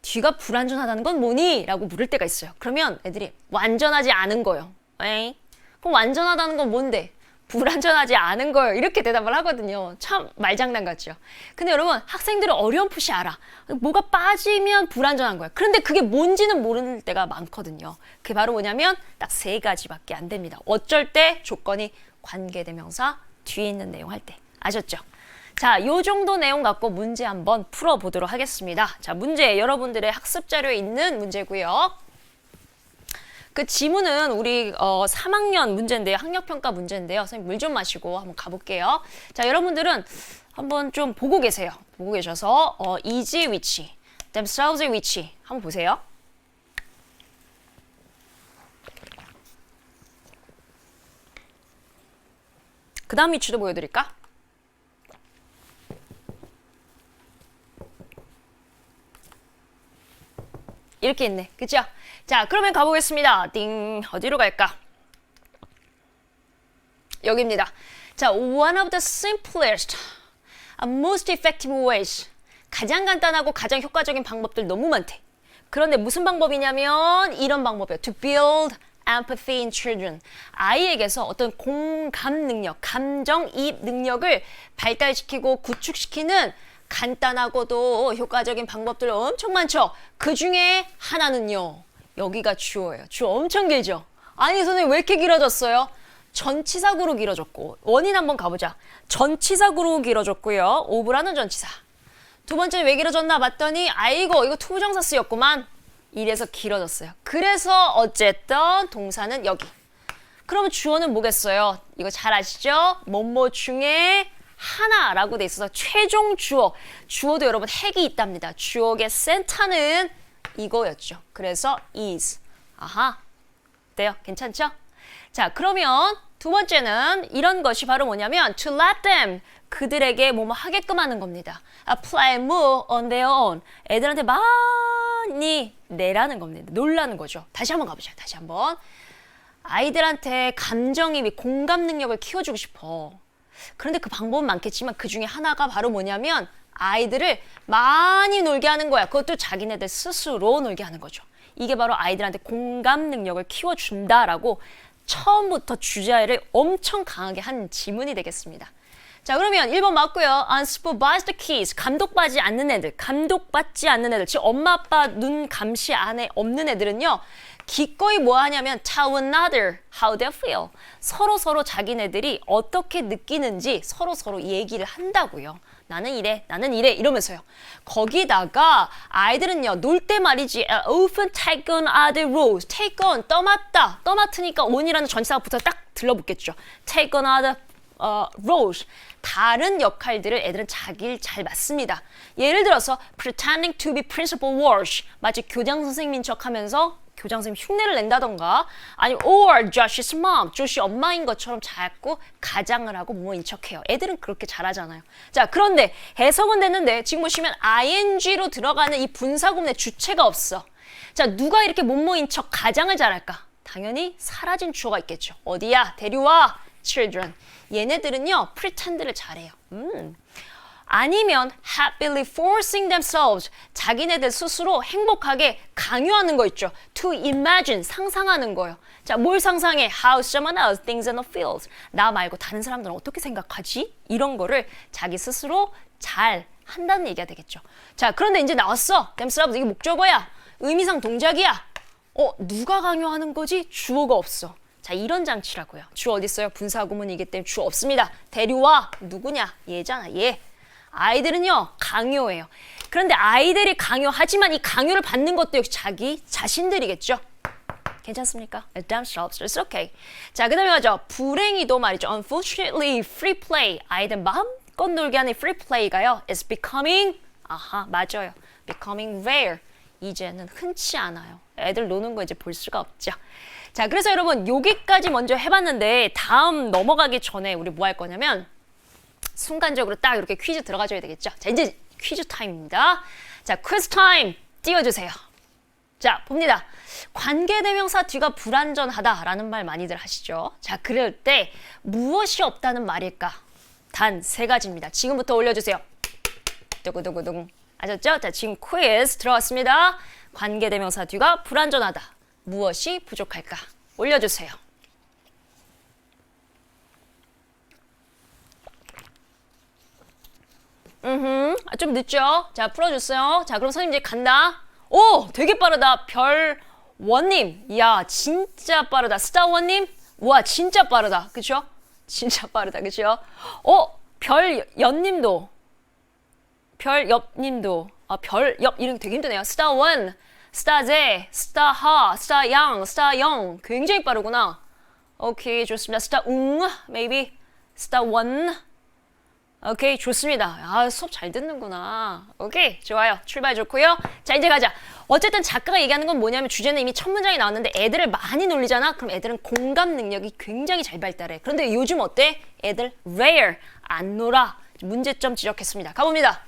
뒤가 불완전하다는 건 뭐니? 라고 물을 때가 있어요. 그러면 애들이 완전하지 않은 거예요. 에이? 그럼 완전하다는 건 뭔데? 불완전하지 않은 걸 이렇게 대답을 하거든요. 참 말장난 같죠. 근데 여러분 학생들은 어렴풋이 알아. 뭐가 빠지면 불완전한 거야. 그런데 그게 뭔지는 모르는 때가 많거든요. 그게 바로 뭐냐면 딱 3가지밖에 안 됩니다. 어쩔 때 조건이 관계대명사 뒤에 있는 내용 할 때. 아셨죠? 자, 요 정도 내용 갖고 문제 한번 풀어보도록 하겠습니다. 자, 문제 여러분들의 학습 자료에 있는 문제고요. 그 지문은 우리 3학년 문제인데요. 학력평가 문제인데요. 선생님 물 좀 마시고 한번 가볼게요. 자, 여러분들은 한번 좀 보고 계세요. 보고 계셔서 is which, themselves which 한번 보세요. 그 다음 위치도 보여드릴까? 이렇게 있네. 그죠? 자, 그러면 가보겠습니다. 띵, 어디로 갈까? 여기입니다. 자, one of the simplest and most effective ways. 가장 간단하고 가장 효과적인 방법들 너무 많대. 그런데 무슨 방법이냐면 이런 방법이에요. To build empathy in children. 아이에게서 어떤 공감 능력, 감정이입 능력을 발달시키고 구축시키는 간단하고도 효과적인 방법들 엄청 많죠. 그 중에 하나는요. 여기가 주어예요. 주어 엄청 길죠. 아니 선생님 왜 이렇게 길어졌어요? 전치사구로 길어졌고 원인 한번 가보자. 전치사구로 길어졌고요. 오브라는 전치사. 두 번째는 왜 길어졌나 봤더니 아이고 이거 투부정사 쓰였구만. 이래서 길어졌어요. 그래서 어쨌든 동사는 여기. 그러면 주어는 뭐겠어요? 이거 잘 아시죠? 뭐뭐 중에 하나라고 돼 있어서 최종 주어. 주어도 여러분 핵이 있답니다. 주어의 센터는 이거였죠. 그래서 is. 아하. 어때요? 괜찮죠? 자, 그러면 두 번째는 이런 것이 바로 뭐냐면 to let them. 그들에게 뭐뭐 하게끔 하는 겁니다. apply more on their own. 애들한테 많이 내라는 겁니다. 놀라는 거죠. 다시 한번 가보자. 다시 한번. 아이들한테 감정이입, 공감 능력을 키워주고 싶어. 그런데 그 방법은 많겠지만 그 중에 하나가 바로 뭐냐면 아이들을 많이 놀게 하는 거야. 그것도 자기네들 스스로 놀게 하는 거죠. 이게 바로 아이들한테 공감 능력을 키워준다라고 처음부터 주제를 엄청 강하게 한 지문이 되겠습니다. 자, 그러면 1번 맞고요. unsupervised kids. 감독받지 않는 애들. 감독받지 않는 애들. 즉 엄마 아빠 눈 감시 안에 없는 애들은요. 기꺼이 뭐 하냐면 tell one another how they feel. 서로 자기네들이 어떻게 느끼는지 서로 얘기를 한다고요. 나는 이래 이러면서요. 거기다가 아이들은요 놀 때 말이지 often take on other roles. take on 떠맡다. 떠맡으니까 on이라는 전치사가 붙어 딱 들러붙겠죠. take another role. 다른 역할들을 애들은 자기를 잘 맡습니다. 예를 들어서 pretending to be principal Walsh. 마치 교장 선생님인 척하면서 교장 선생님 흉내를 낸다던가 아니면 or Josh's mom. 조시 엄마인 것처럼 자꾸 가장을 하고 뭐인 척해요. 애들은 그렇게 잘하잖아요. 자, 그런데 해석은 됐는데 지금 보시면 ing로 들어가는 이 분사구문의 주체가 없어. 자, 누가 이렇게 못모인 척 가장을 잘할까? 당연히 사라진 주어가 있겠죠. 어디야? 데려와. children. 얘네들은요, pretend를 잘해요. 아니면 happily forcing themselves. 자기네들 스스로 행복하게 강요하는 거 있죠. to imagine. 상상하는 거예요. 자, 뭘 상상해? How someone else thinks in the field. 나 말고 다른 사람들은 어떻게 생각하지? 이런 거를 자기 스스로 잘 한다는 얘기가 되겠죠. 자, 그런데 이제 나왔어. themselves. 이게 목적어야. 의미상 동작이야. 누가 강요하는 거지? 주어가 없어. 자, 이런 장치라고요. 주어 어디 있어요? 분사구문이기 때문에 주어 없습니다. 데려와. 누구냐? 얘잖아. 얘. 아이들은요, 강요해요. 그런데 아이들이 강요하지만 이 강요를 받는 것도 역시 자기 자신들이겠죠. 괜찮습니까? themselves. It's okay. 자, 그 다음에 가죠. 불행히도 말이죠. Unfortunately, free play. 아이들 마음껏 놀게 하는 free play가요. is becoming, 맞아요. becoming rare. 이제는 흔치 않아요. 애들 노는 거 이제 볼 수가 없죠. 자, 그래서 여러분 여기까지 먼저 해봤는데 다음 넘어가기 전에 우리 뭐 할 거냐면 순간적으로 딱 이렇게 퀴즈 들어가줘야 되겠죠. 자, 이제 퀴즈 타임입니다. 자, 퀴즈 타임 띄워주세요. 자, 봅니다. 관계대명사 뒤가 불완전하다라는 말 많이들 하시죠. 자, 그럴 때 무엇이 없다는 말일까? 단 세 가지입니다. 지금부터 올려주세요. 두구두구둥. 아셨죠? 자, 지금 퀴즈 들어왔습니다. 관계대명사 뒤가 불완전하다. 무엇이 부족할까? 올려주세요. 좀 늦죠? 자, 풀어줬어요. 자, 그럼 선생님 이제 간다. 오, 되게 빠르다. 별원님. 이야, 진짜 빠르다. 스타원님. 와, 진짜 빠르다. 그쵸? 진짜 빠르다. 그쵸? 별연님도. 별엽님도. 별엽 이름 되게 힘드네요. 스타원, 스타제, 스타하, 스타양, 스타영. 굉장히 빠르구나. 오케이, 좋습니다. 스타웅, maybe. 스타원. 오케이, 좋습니다. 수업 잘 듣는구나. 오케이, 좋아요. 출발 좋고요. 자, 이제 가자. 어쨌든 작가가 얘기하는 건 뭐냐면 주제는 이미 첫 문장이 나왔는데 애들을 많이 놀리잖아. 그럼 애들은 공감 능력이 굉장히 잘 발달해. 그런데 요즘 어때? 애들 rare, 안 놀아. 문제점 지적했습니다. 가봅니다.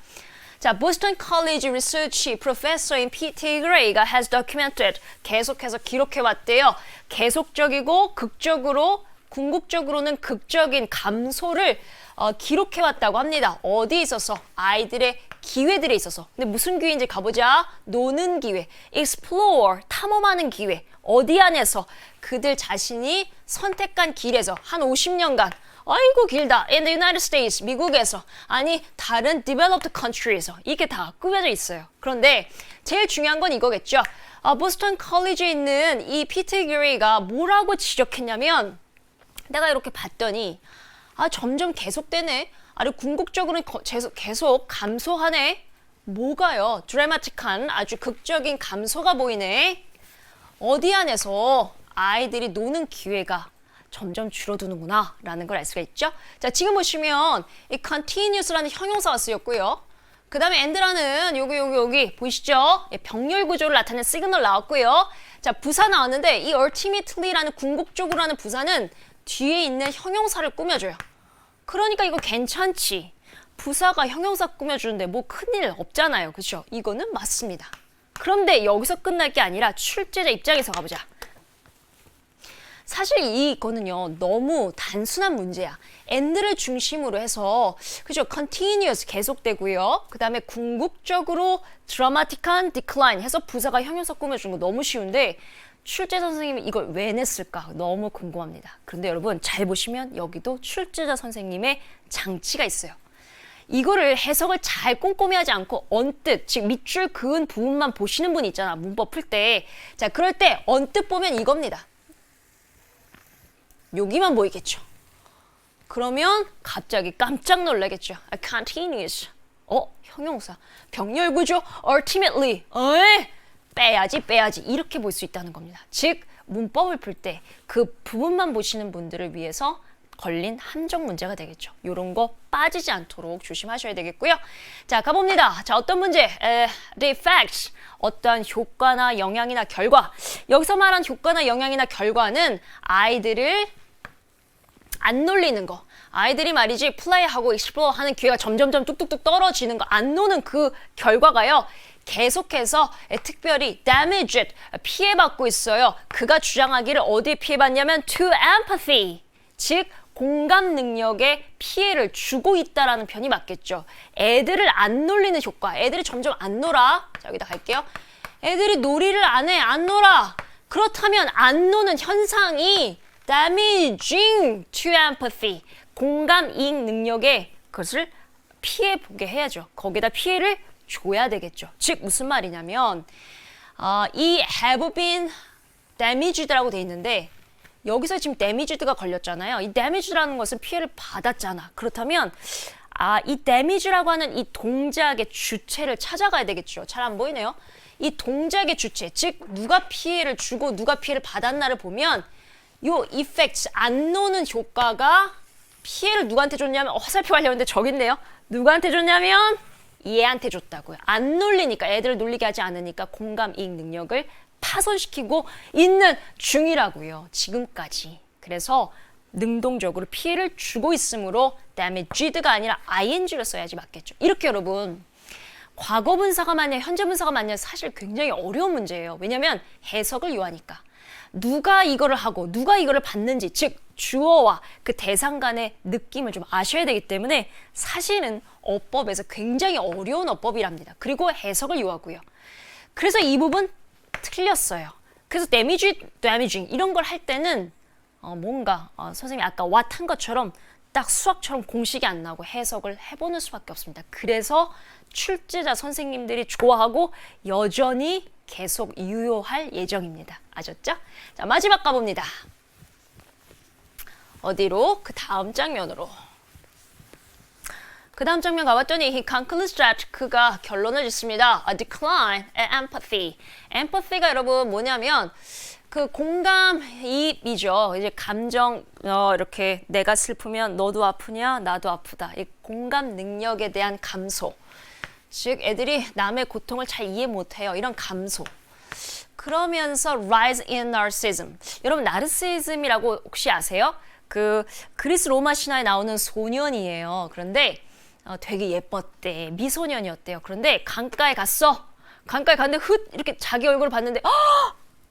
자, Boston College Research Professor인 P.T. Gray가 has documented. 계속해서 기록해왔대요. 계속적이고 극적으로, 궁극적으로는 극적인 감소를 기록해왔다고 합니다. 어디에 있어서? 아이들의 기회들에 있어서. 근데 무슨 기회인지 가보자. 노는 기회, explore, 탐험하는 기회. 어디 안에서? 그들 자신이 선택한 길에서 한 50년간 아이고 길다. In the United States, 미국에서. 아니, 다른 developed country에서. 이게 다 꾸며져 있어요. 그런데 제일 중요한 건 이거겠죠. 보스턴 컬리지에 있는 이 피트 그레이가 뭐라고 지적했냐면 내가 이렇게 봤더니 점점 계속되네. 아주 궁극적으로는 계속 감소하네. 뭐가요? 드라마틱한 아주 극적인 감소가 보이네. 어디 안에서 아이들이 노는 기회가 점점 줄어드는구나 라는 걸 알 수가 있죠. 자, 지금 보시면 이 continuous라는 형용사가 쓰였고요. 그 다음에 and라는 여기 보이시죠? 병렬 구조를 나타내는 시그널 나왔고요. 자, 부사 나왔는데 이 ultimately라는 궁극적으로 하는 부사는 뒤에 있는 형용사를 꾸며줘요. 그러니까 이거 괜찮지. 부사가 형용사 꾸며주는데 뭐 큰일 없잖아요. 그렇죠? 이거는 맞습니다. 그런데 여기서 끝날 게 아니라 출제자 입장에서 가보자. 사실 이거는요, 너무 단순한 문제야. and를 중심으로 해서, 그죠? continuous 계속되고요. 그 다음에 궁극적으로 dramatic한 decline 해서 부사가 형용사 꾸며주는 거 너무 쉬운데, 출제자 선생님이 이걸 왜 냈을까? 너무 궁금합니다. 그런데 여러분, 잘 보시면 여기도 출제자 선생님의 장치가 있어요. 이거를 해석을 잘 꼼꼼히 하지 않고 언뜻, 즉 밑줄 그은 부분만 보시는 분 있잖아. 문법 풀 때. 자, 그럴 때 언뜻 보면 이겁니다. 여기만 보이겠죠. 그러면 갑자기 깜짝 놀라겠죠. continuous. 형용사. 병렬구조. ultimately. 빼야지. 이렇게 볼 수 있다는 겁니다. 즉 문법을 풀 때 그 부분만 보시는 분들을 위해서 걸린 함정 문제가 되겠죠. 이런 거 빠지지 않도록 조심하셔야 되겠고요. 자, 가봅니다. 자, 어떤 문제? The effects. 어떠한 효과나 영향이나 결과. 여기서 말한 효과나 영향이나 결과는 아이들을 안 놀리는 거. 아이들이 말이지 플레이하고 익스플로어 하는 기회가 점점점 뚝뚝뚝 떨어지는 거. 안 노는 그 결과가요. 계속해서 특별히 damaged, 피해받고 있어요. 그가 주장하기를 어디에 피해받냐면 to empathy, 즉 공감 능력에 피해를 주고 있다라는 편이 맞겠죠. 애들을 안 놀리는 효과. 애들이 점점 안 놀아. 자, 여기다 갈게요. 애들이 놀이를 안 해. 안 놀아. 그렇다면 안 노는 현상이 damaging to empathy, 공감 이익 능력에 그것을 피해 보게 해야죠. 거기다 피해를 줘야 되겠죠. 즉 무슨 말이냐면 이 have been damaged라고 돼 있는데 여기서 지금 damage가 걸렸잖아요. 이 damage라는 것은 피해를 받았잖아. 그렇다면 이 damage라고 하는 이 동작의 주체를 찾아가야 되겠죠. 잘 안 보이네요. 이 동작의 주체, 즉 누가 피해를 주고 누가 피해를 받았나를 보면 요 effects, 안 노는 효과가 피해를 누구한테 줬냐면 화살표 하려는데 저기 있네요. 누구한테 줬냐면 얘한테 줬다고요. 안 놀리니까, 애들을 놀리게 하지 않으니까 공감 이익 능력을 파손시키고 있는 중이라고요. 지금까지. 그래서 능동적으로 피해를 주고 있으므로 damaged가 아니라 ing를 써야지 맞겠죠. 이렇게 여러분 과거 분사가 맞냐 현재 분사가 맞냐 사실 굉장히 어려운 문제예요. 왜냐하면 해석을 요하니까. 누가 이거를 하고 누가 이거를 받는지, 즉 주어와 그 대상 간의 느낌을 좀 아셔야 되기 때문에 사실은 어법에서 굉장히 어려운 어법이랍니다. 그리고 해석을 요하고요. 그래서 이 부분 틀렸어요. 그래서 damaging 이런 걸 할 때는 뭔가 선생님이 아까 what 한 것처럼 딱 수학처럼 공식이 안 나오고 해석을 해보는 수밖에 없습니다. 그래서 출제자 선생님들이 좋아하고 여전히 계속 유효할 예정입니다. 아셨죠? 자, 마지막 가봅니다. 어디로? 그 다음 장면으로. 그 다음 장면 가봤더니 he concludes that 그가 결론을 짓습니다. A decline in empathy. empathy가 여러분 뭐냐면 그 공감이입이죠. 이제 감정 이렇게 내가 슬프면 너도 아프냐 나도 아프다. 이 공감 능력에 대한 감소. 즉 애들이 남의 고통을 잘 이해 못해요. 이런 감소. 그러면서 rise in narcissism. 여러분 나르시즘이라고 혹시 아세요? 그 그리스 로마 신화에 나오는 소년이에요. 그런데 되게 예뻤대. 미소년이었대요. 그런데 강가에 갔어. 강가에 갔는데 이렇게 자기 얼굴을 봤는데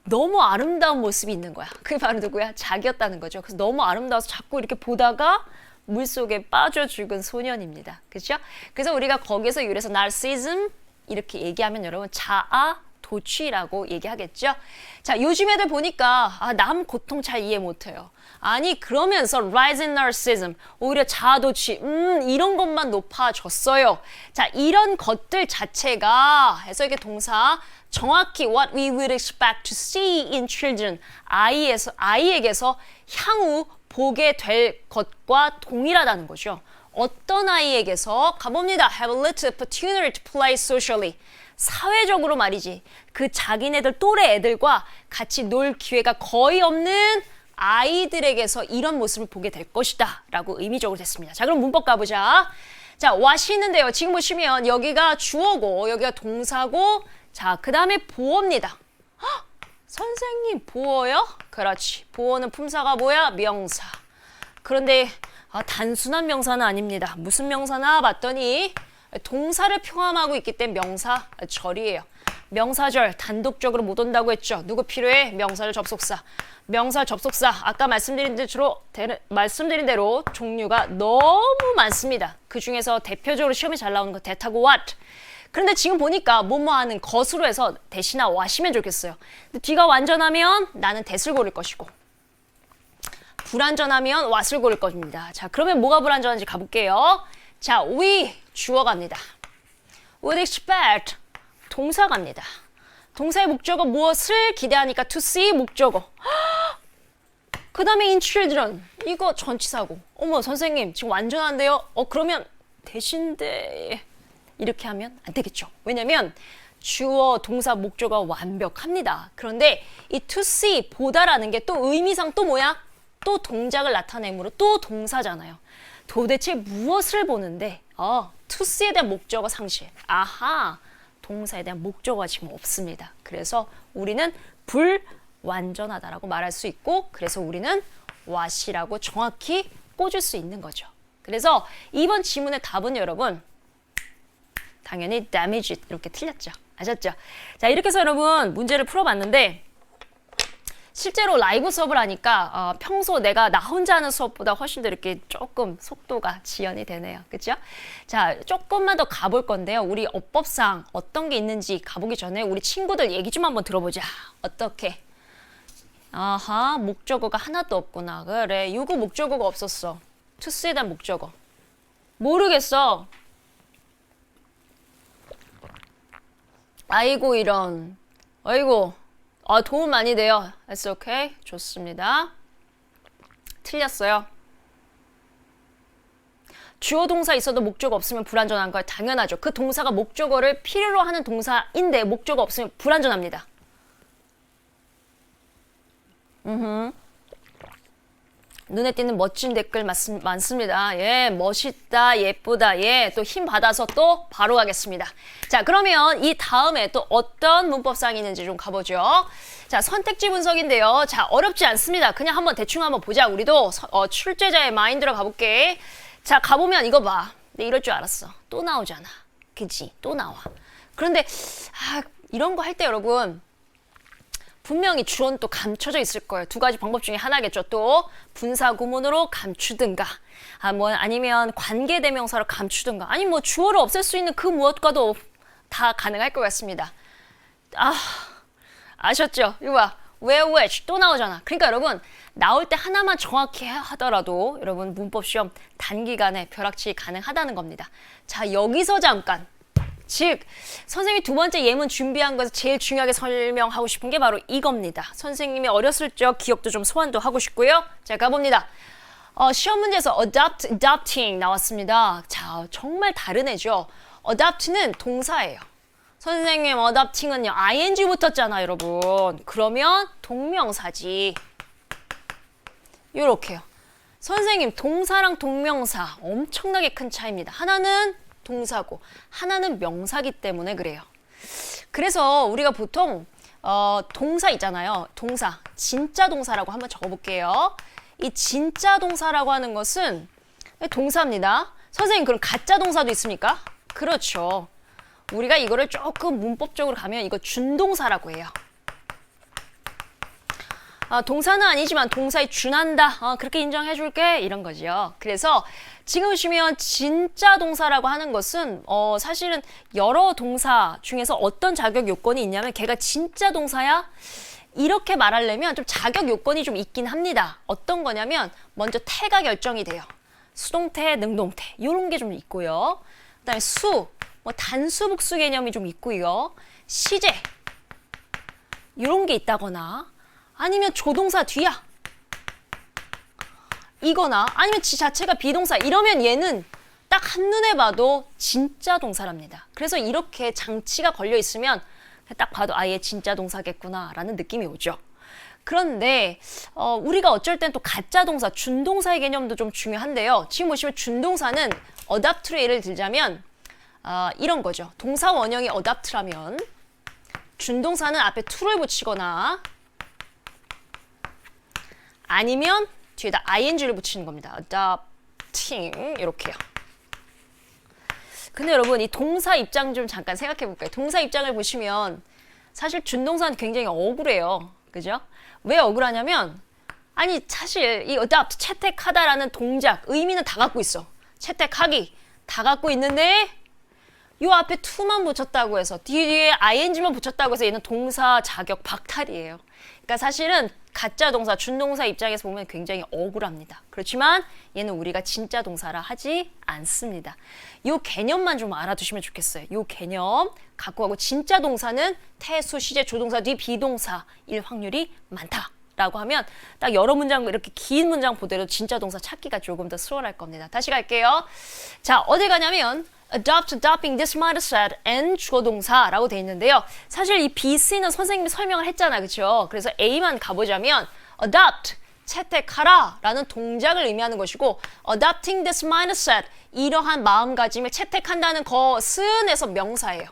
너무 아름다운 모습이 있는 거야. 그게 바로 누구야? 자기였다는 거죠. 그래서 너무 아름다워서 자꾸 이렇게 보다가 물속에 빠져 죽은 소년입니다. 그렇죠? 그래서 우리가 거기서 유래해서 narcissism 이렇게 얘기하면 여러분 자아 도취라고 얘기하겠죠. 자, 요즘 애들 보니까 남 고통 잘 이해 못해요. 아니 그러면서 rise in narcissism 오히려 자아 도취 이런 것만 높아졌어요. 자, 이런 것들 자체가 해서 이게 동사 정확히 what we would expect to see in children 아이에게서 향후 보게 될 것과 동일하다는 거죠. 어떤 아이에게서 가봅니다. have a little opportunity to play socially. 사회적으로 말이지. 그 자기네들 또래 애들과 같이 놀 기회가 거의 없는 아이들에게서 이런 모습을 보게 될 것이다 라고 의미적으로 됐습니다. 자, 그럼 문법 가보자. 자, what이 있는데요. 지금 보시면 여기가 주어고 여기가 동사고 자, 그 다음에 보어입니다. 헉, 선생님 보어요? 그렇지. 보어는 품사가 뭐야? 명사. 그런데 단순한 명사는 아닙니다. 무슨 명사나 봤더니 동사를 포함하고 있기 때문에 명사절이에요. 명사절 단독적으로 못 온다고 했죠. 누구 필요해? 명사절 접속사. 명사 접속사 아까 말씀드린 대로 종류가 너무 많습니다. 그 중에서 대표적으로 시험에 잘 나오는 거 that하고 what. 그런데 지금 보니까 뭐뭐 하는 것으로 해서 대신나 what이면 좋겠어요. 근데 뒤가 완전하면 나는 that을 고를 것이고 불완전하면 what을 고를 것입니다. 자, 그러면 뭐가 불완전한지 가볼게요. 자, we 주어 갑니다. would expect 동사 갑니다. 동사의 목적어 무엇을 기대하니까 to see 목적어. 그 다음에 in children 이거 전치사고. 어머 선생님 지금 완전한데요. 그러면 대신데 이렇게 하면 안 되겠죠. 왜냐면 주어, 동사, 목적어가 완벽합니다. 그런데 이 to see, 보다라는 게 또 의미상 또 뭐야? 또 동작을 나타내므로 또 동사잖아요. 도대체 무엇을 보는데 to see에 대한 목적어 상실. 아하, 동사에 대한 목적어가 지금 없습니다. 그래서 우리는 불완전하다라고 말할 수 있고 그래서 우리는 what이라고 정확히 꽂을 수 있는 거죠. 그래서 이번 지문의 답은 여러분 당연히 damaged 이렇게 틀렸죠. 아셨죠? 자, 이렇게 해서 여러분 문제를 풀어봤는데 실제로 라이브 수업을 하니까 평소 내가 나 혼자 하는 수업보다 훨씬 더 이렇게 조금 속도가 지연이 되네요. 그렇죠? 자, 조금만 더 가볼 건데요. 우리 어법상 어떤 게 있는지 가보기 전에 우리 친구들 얘기 좀 한번 들어보자. 어떻게? 아하, 목적어가 하나도 없구나. 그래, 유구 목적어가 없었어. 투스에 대한 목적어. 모르겠어. 아이고 이런. 아이고. 도움 많이 돼요. It's okay. 좋습니다. 틀렸어요. 주어 동사 있어도 목적어 없으면 불완전한 걸 당연하죠. 그 동사가 목적어를 필요로 하는 동사인데 목적어 없으면 불완전합니다. 눈에 띄는 멋진 댓글 많습니다. 예, 멋있다, 예쁘다, 예, 또 힘 받아서 또 바로 가겠습니다. 자, 그러면 이 다음에 또 어떤 문법상이 있는지 좀 가보죠. 자, 선택지 분석인데요. 자, 어렵지 않습니다. 그냥 한번 대충 한번 보자. 우리도 출제자의 마인드로 가볼게. 자, 가보면 이거 봐. 내 이럴 줄 알았어. 또 나오잖아. 그지? 또 나와. 그런데 이런 거 할 때 여러분 분명히 주어는 또 감춰져 있을 거예요. 두 가지 방법 중에 하나겠죠. 또 분사 구문으로 감추든가 아니면 관계대명사로 감추든가 아니면 뭐 주어를 없앨 수 있는 그 무엇과도 다 가능할 것 같습니다. 아셨죠? 이거 봐. where, which 또 나오잖아. 그러니까 여러분 나올 때 하나만 정확히 하더라도 여러분 문법 시험 단기간에 벼락치기 가능하다는 겁니다. 자, 여기서 잠깐 즉 선생님이 두 번째 예문 준비한 것에서 제일 중요하게 설명하고 싶은 게 바로 이겁니다. 선생님이 어렸을 적 기억도 좀 소환도 하고 싶고요. 자, 가봅니다. 시험 문제에서 adopting 나왔습니다. 자, 정말 다른 애죠. adopt는 동사예요. 선생님 adopting은요 ing 붙었잖아 여러분. 그러면 동명사지. 요렇게요. 선생님 동사랑 동명사 엄청나게 큰 차이입니다. 하나는 동사고 하나는 명사기 때문에 그래요. 그래서 우리가 보통 동사 있잖아요. 동사, 진짜 동사라고 한번 적어볼게요. 이 진짜 동사라고 하는 것은 동사입니다. 선생님 그럼 가짜 동사도 있습니까? 그렇죠. 우리가 이거를 조금 문법적으로 가면 이거 준동사라고 해요. 동사는 아니지만 동사에 준한다. 그렇게 인정해줄게. 이런 거죠. 그래서 지금 보시면 진짜 동사라고 하는 것은 사실은 여러 동사 중에서 어떤 자격 요건이 있냐면 걔가 진짜 동사야? 이렇게 말하려면 좀 자격 요건이 좀 있긴 합니다. 어떤 거냐면 먼저 태가 결정이 돼요. 수동태, 능동태 이런 게 좀 있고요. 그다음에 단수, 복수 개념이 좀 있고요. 시제 이런 게 있다거나 아니면 조동사 뒤야 이거나 아니면 지 자체가 비동사 이러면 얘는 딱 한눈에 봐도 진짜 동사랍니다. 그래서 이렇게 장치가 걸려 있으면 딱 봐도 얘 진짜 동사겠구나 라는 느낌이 오죠. 그런데 우리가 어쩔 땐 또 가짜 동사, 준동사의 개념도 좀 중요한데요. 지금 보시면 준동사는 adopt로 예를 들자면 이런 거죠. 동사 원형이 adopt라면 준동사는 앞에 to를 붙이거나 아니면 뒤에다 ing를 붙이는 겁니다. adopting 이렇게요. 근데 여러분 이 동사 입장 좀 잠깐 생각해 볼까요? 동사 입장을 보시면 사실 준동사는 굉장히 억울해요. 그죠? 왜 억울하냐면 아니 사실 이 adopt 채택하다라는 동작 의미는 다 갖고 있어. 채택하기 다 갖고 있는데 요 앞에 to만 붙였다고 해서 뒤에 ing만 붙였다고 해서 얘는 동사 자격 박탈이에요. 그러니까 사실은 가짜 동사, 준동사 입장에서 보면 굉장히 억울합니다. 그렇지만 얘는 우리가 진짜 동사라 하지 않습니다. 요 개념만 좀 알아두시면 좋겠어요. 요 개념 갖고 가고 진짜 동사는 태수, 시제, 조동사 뒤 비동사일 확률이 많다라고 하면 딱 여러 문장 이렇게 긴 문장 보더라도 진짜 동사 찾기가 조금 더 수월할 겁니다. 다시 갈게요. 자, 어디 가냐면 adopting this mindset and 주어 동사라고 돼 있는데요. 사실 이 BC는 선생님이 설명을 했잖아요. 그렇죠? 그래서 A만 가보자면 adopt, 채택하라 라는 동작을 의미하는 것이고 adopting this mindset, 이러한 마음가짐을 채택한다는 것은에서 명사예요.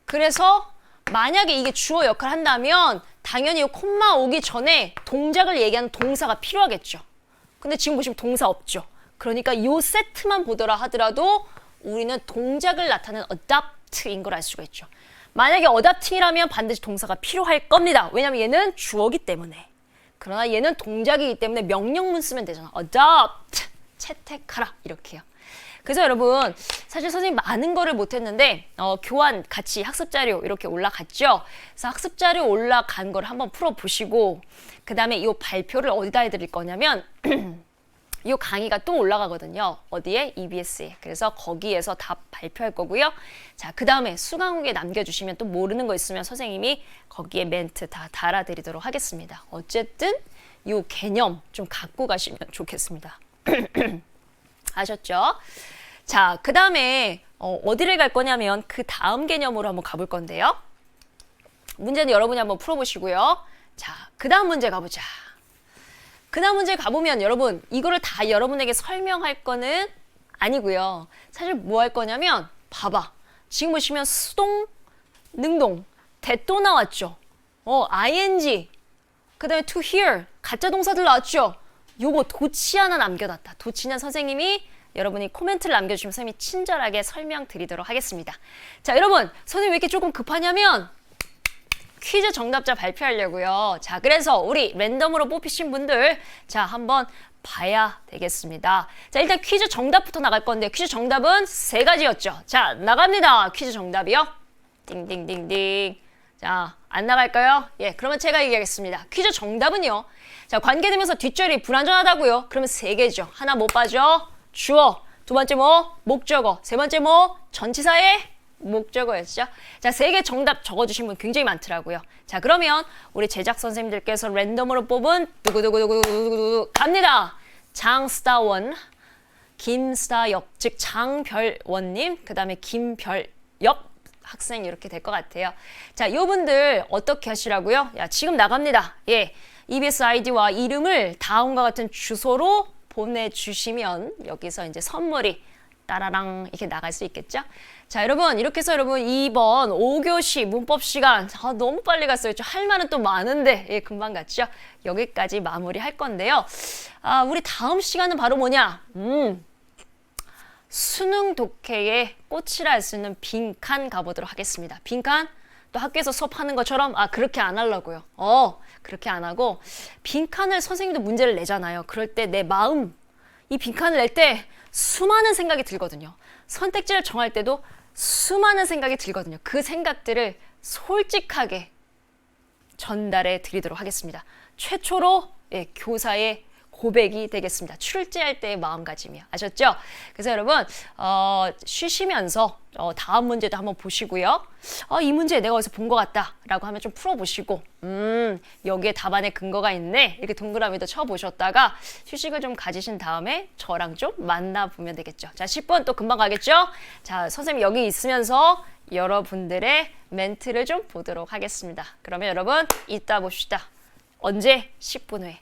그래서 만약에 이게 주어 역할을 한다면 당연히 이 콤마 오기 전에 동작을 얘기하는 동사가 필요하겠죠. 근데 지금 보시면 동사 없죠. 그러니까 이 세트만 보더라 하더라도 우리는 동작을 나타내는 adopt인 걸 알 수가 있죠. 만약에 adopting이라면 반드시 동사가 필요할 겁니다. 왜냐면 얘는 주어기 때문에. 그러나 얘는 동작이기 때문에 명령문 쓰면 되잖아. adopt, 채택하라 이렇게요. 그래서 여러분 사실 선생님 많은 거를 못했는데 교환 같이 학습자료 이렇게 올라갔죠. 그래서 학습자료 올라간 걸 한번 풀어보시고 그 다음에 이 발표를 어디다 해드릴 거냐면 이 강의가 또 올라가거든요. 어디에? EBS에. 그래서 거기에서 답 발표할 거고요. 자, 그 다음에 수강후기에 남겨주시면 또 모르는 거 있으면 선생님이 거기에 멘트 다 달아드리도록 하겠습니다. 어쨌든 이 개념 좀 갖고 가시면 좋겠습니다. 아셨죠? 자, 그 다음에 어디를 갈 거냐면 그 다음 개념으로 한번 가볼 건데요. 문제는 여러분이 한번 풀어보시고요. 자, 그 다음 문제 가보자. 그 다음 문제 가보면 여러분 이거를 다 여러분에게 설명할 거는 아니고요. 사실 뭐 할 거냐면 봐봐. 지금 보시면 수동, 능동, 대또 나왔죠. ing, 그 다음에 to hear, 가짜 동사들 나왔죠. 요거 도치 하나 남겨놨다. 도치는 선생님이 여러분이 코멘트를 남겨주시면 선생님이 친절하게 설명드리도록 하겠습니다. 자, 여러분 선생님 왜 이렇게 조금 급하냐면 퀴즈 정답자 발표하려고요. 자, 그래서 우리 랜덤으로 뽑히신 분들 자 한번 봐야 되겠습니다. 자, 일단 퀴즈 정답부터 나갈 건데 퀴즈 정답은 3가지였죠. 자, 나갑니다. 퀴즈 정답이요. 띵띵띵띵. 자, 안 나갈까요? 예, 그러면 제가 얘기하겠습니다. 퀴즈 정답은요. 자, 관계되면서 뒷절이 불완전하다고요. 그러면 3개죠. 하나 못 빠져. 주어. 두 번째 뭐? 목적어. 세 번째 뭐? 전치사의 목적어였죠. 자, 3개 정답 적어주신 분 굉장히 많더라고요. 자, 그러면 우리 제작 선생님들께서 랜덤으로 뽑은 두구두구두구두구두구 갑니다. 장스타원, 김스타엽, 즉 장별원님, 그 다음에 김별엽 학생 이렇게 될 것 같아요. 자, 이분들 어떻게 하시라고요? 야, 지금 나갑니다. 예, EBS 아이디와 이름을 다음과 같은 주소로 보내주시면 여기서 이제 선물이 따라랑 이렇게 나갈 수 있겠죠? 자, 여러분 이렇게 해서 여러분 2번 5교시 문법 시간 너무 빨리 갔어요. 할 말은 또 많은데 예, 금방 갔죠? 여기까지 마무리할 건데요. 우리 다음 시간은 바로 뭐냐? 수능 독해의 꽃이라 할 수 있는 빈칸 가보도록 하겠습니다. 빈칸? 또 학교에서 수업하는 것처럼 그렇게 안 하려고요. 그렇게 안 하고 빈칸을 선생님도 문제를 내잖아요. 그럴 때 내 마음 이 빈칸을 낼 때 수많은 생각이 들거든요. 선택지를 정할 때도 수많은 생각이 들거든요. 그 생각들을 솔직하게 전달해 드리도록 하겠습니다. 최초로 교사의 고백이 되겠습니다. 출제할 때의 마음가짐이요. 아셨죠? 그래서 여러분 쉬시면서 다음 문제도 한번 보시고요. 이 문제 내가 어디서 본 것 같다 라고 하면 좀 풀어보시고 여기에 답안에 근거가 있네 이렇게 동그라미도 쳐보셨다가 휴식을 좀 가지신 다음에 저랑 좀 만나보면 되겠죠. 자, 10분 또 금방 가겠죠? 자, 선생님 여기 있으면서 여러분들의 멘트를 좀 보도록 하겠습니다. 그러면 여러분 이따 봅시다. 언제? 10분 후에.